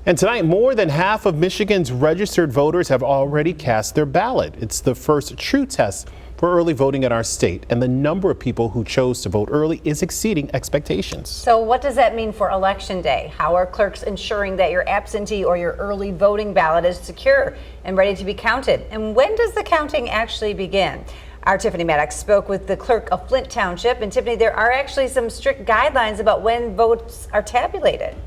And tonight, more than half of Michigan's registered voters have already cast their ballot. It's the first true test for early voting in our state, and the number of people who chose to vote early is exceeding expectations. So what does that mean for Election Day? How are clerks ensuring that your absentee or your early voting ballot is secure and ready to be counted? And when does the counting actually begin? Our Tiffany Maddox spoke with the clerk of Flint Township. And Tiffany, there are actually some strict guidelines about when votes are tabulated.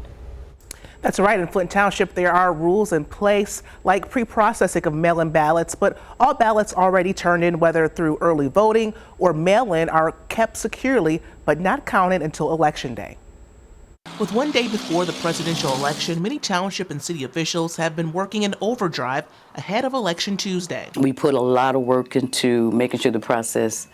That's right. In Flint Township, there are rules in place like pre-processing of mail-in ballots, but all ballots already turned in, whether through early voting or mail-in, are kept securely but not counted until Election Day. With one day before the presidential election, many township and city officials have been working in overdrive ahead of Election Tuesday. We put a lot of work into making sure the process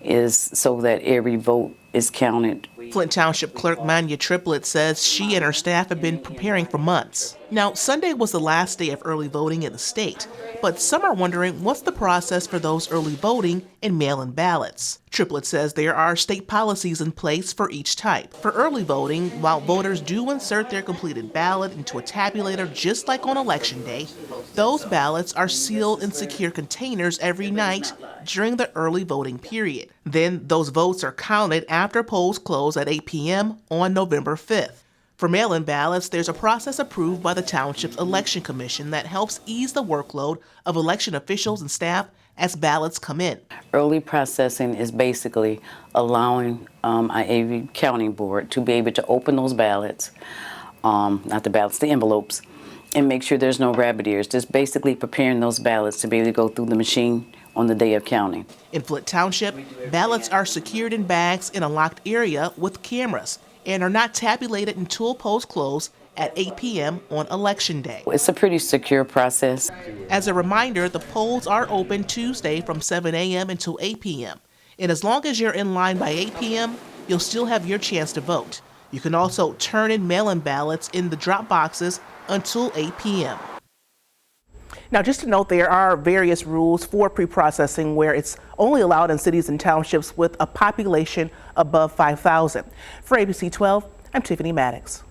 is so that every vote is counted. Flint Township Clerk Manya Triplett says she and her staff have been preparing for months. Now, Sunday was the last day of early voting in the state, but some are wondering what's the process for those early voting and mail-in ballots. Triplett says there are state policies in place for each type. For early voting, while voters do insert their completed ballot into a tabulator just like on Election Day, those ballots are sealed in secure containers every night during the early voting period. Then those votes are counted after polls close at 8 p.m. on November 5th. For mail-in ballots, there's a process approved by the Township's Election Commission that helps ease the workload of election officials and staff as ballots come in. Early processing is basically allowing our AV counting board to be able to open those ballots, not the ballots, the envelopes, and make sure there's no rabbit ears. Just basically preparing those ballots to be able to go through the machine on the day of counting. In Flint Township, ballots are secured in bags in a locked area with cameras and are not tabulated until polls close at 8 p.m. on Election Day. It's a pretty secure process. As a reminder, the polls are open Tuesday from 7 a.m. until 8 p.m. And as long as you're in line by 8 p.m., you'll still have your chance to vote. You can also turn in mail-in ballots in the drop boxes until 8 p.m. Now, just to note, there are various rules for pre-processing where it's only allowed in cities and townships with a population above 5,000. For ABC 12, I'm Tiffany Maddox.